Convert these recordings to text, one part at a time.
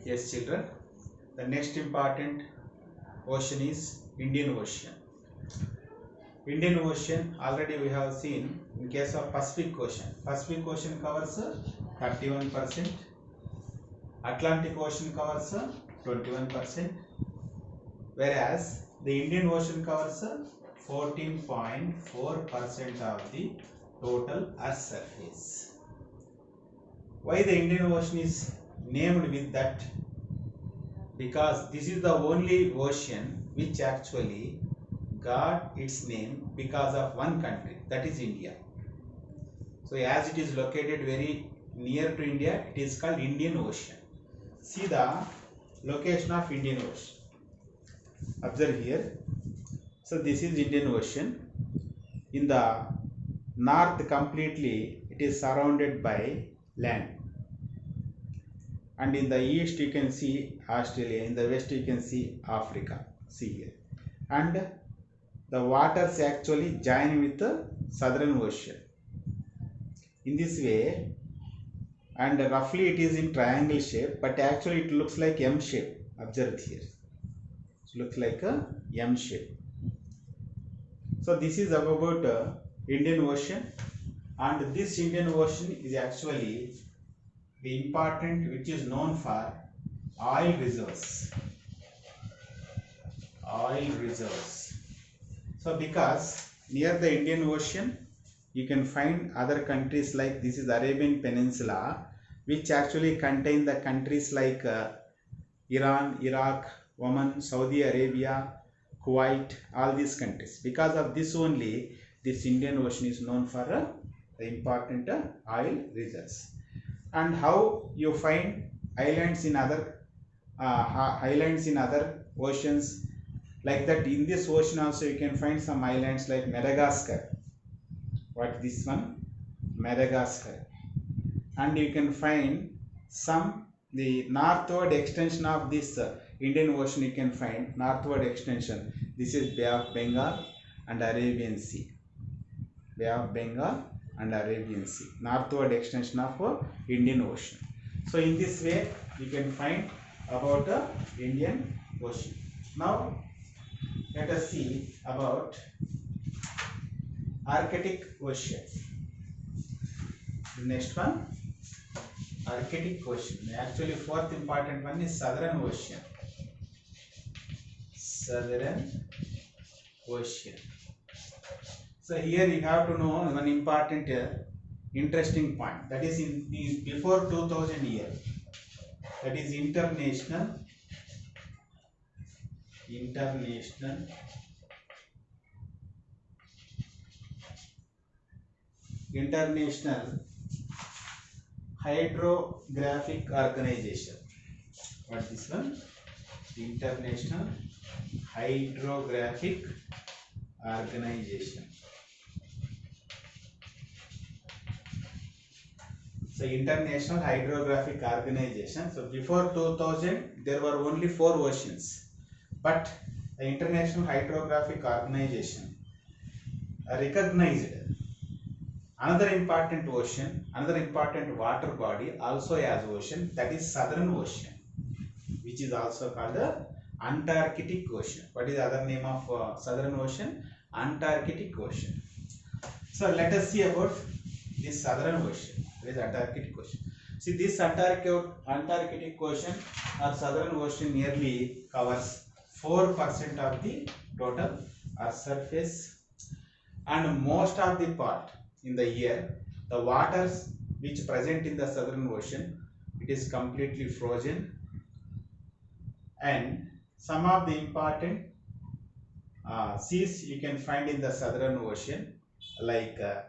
Yes, children. The next important ocean is Indian Ocean. Indian Ocean already we have seen in case of Pacific Ocean. Pacific Ocean covers 31%. Atlantic Ocean covers 21%. Whereas the Indian Ocean covers 14.4% of the total Earth's surface. Why the Indian Ocean is named with that? Because this is the only ocean which actually got its name because of one country, that is India. So as it is located very near to India, it is called Indian Ocean. See the location of Indian Ocean. Observe here. So this is Indian Ocean. In the north completely it is surrounded by land. And in the east you can see Australia, in the west you can see Africa. See here. And the waters actually join with the Southern Ocean. In this way, and roughly it is in triangle shape, but actually it looks like M shape. Observe here. It looks like a M shape. So this is about Indian Ocean, and this Indian Ocean is actually the important, which is known for oil reserves. Oil reserves. So because near the Indian Ocean you can find other countries like this is Arabian Peninsula, which actually contain the countries like Iran, Iraq, Oman, Saudi Arabia, Kuwait, all these countries. Because of this only this Indian Ocean is known for the important oil reserves. And how you find islands in other oceans like that? In this ocean also you can find some islands like Madagascar. What this one? Madagascar. And you can find some the northward extension of this Indian Ocean. You can find northward extension. This is Bay of Bengal and Arabian Sea. Bay of Bengal and Arabian Sea. Northward extension of Indian Ocean. So in this way you can find about the Indian Ocean. Now let us see about Arctic Ocean. The next one, Arctic Ocean. Actually, fourth important one is Southern Ocean. Southern Ocean. So here you have to know one important interesting point. That is in before 2000 year. That is International Hydrographic Organization. What this one? International Hydrographic Organization. So International Hydrographic Organization. So before 2000 there were only 4 oceans, but the International Hydrographic Organization recognized another important ocean, another important water body also as ocean, that is Southern Ocean, which is also called the Antarctic Ocean. What is the other name of Southern Ocean? Antarctic Ocean. So let us see about this Southern Ocean. That is Antarctic Ocean. See, this Antarctic Ocean or Southern Ocean nearly covers 4% of the total Earth surface, and most of the part in the year the waters which present in the Southern Ocean, it is completely frozen, and some of the important seas you can find in the Southern Ocean, like I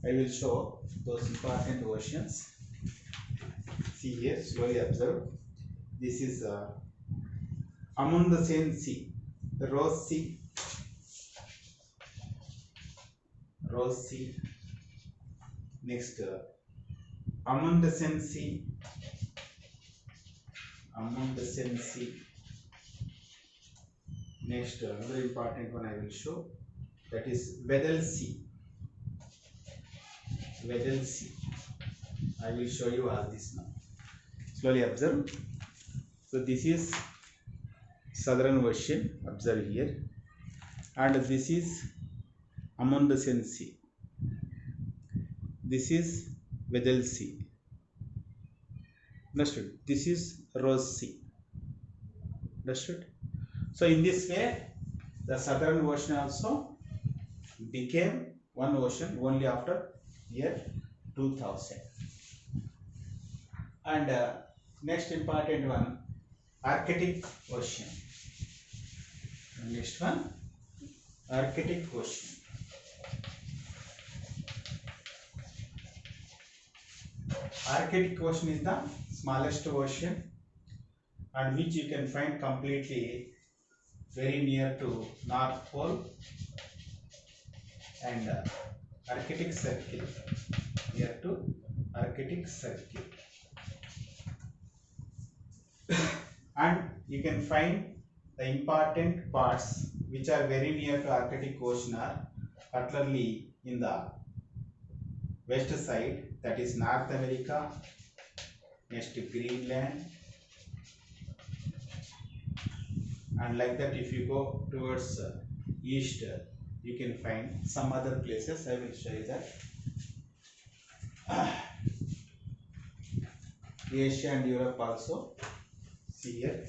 will show those important oceans. See here, slowly observe. This is Amundsen Sea, the Ross Sea, next Amundsen Sea, next another important one I will show, that is Weddell Sea. I will show you all this now. Slowly observe. So this is Southern Ocean, observe here, and this is Amundsen Sea. This is Weddell Sea. Understood? This is Ross Sea. Understood? So in this way, the Southern Ocean also became one ocean only after year 2000. And next important one, Arctic Ocean. Next one, Arctic Ocean. Arctic Ocean is the smallest ocean and which you can find completely very near to North Pole and Arctic Circle, near to Arctic Circle. And you can find the important parts which are very near to Arctic Ocean are particularly in the west side, that is North America, next Greenland, and like that if you go towards east you can find some other places. I will show you that. Asia and Europe also. See here,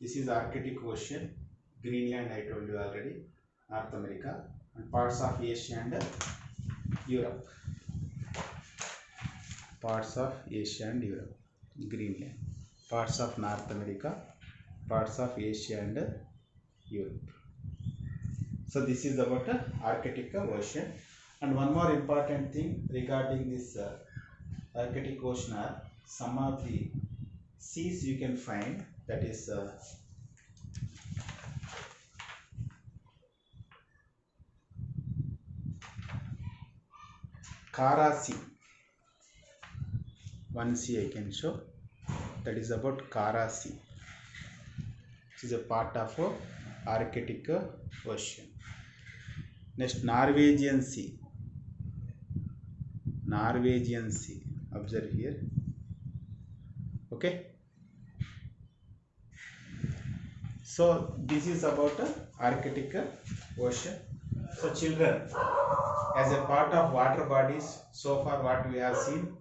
this is Arctic Ocean, Greenland I told you already, North America, and parts of Asia and Europe. Parts of Asia and Europe, Greenland, parts of North America, parts of Asia and Europe. So this is about the Arctic Ocean. And one more important thing regarding this Arctic Ocean are some of the seas you can find, that is Kara Sea. One sea I can show, that is about Kara Sea, which is a part of Arctic Ocean. Next, Norwegian Sea. Norwegian Sea, observe here. Okay. So this is about Arctic Ocean. So children, as a part of water bodies, so far what we have seen,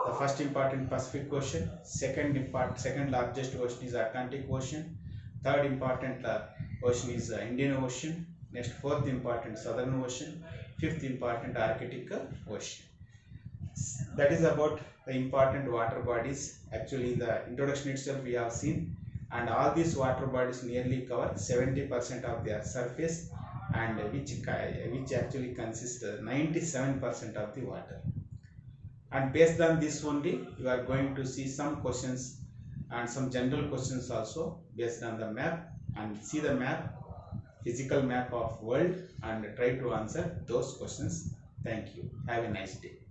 the first important Pacific Ocean, second largest ocean is Atlantic Ocean, third important ocean is Indian Ocean, next fourth important Southern Ocean, fifth important Arctic Ocean. That is about the important water bodies. Actually in the introduction itself we have seen, and all these water bodies nearly cover 70% of their surface, and which actually consists 97% of the water. And based on this only you are going to see some questions and some general questions also based on the map, and see the map, physical map of world, and try to answer those questions. Thank you. Have a nice day.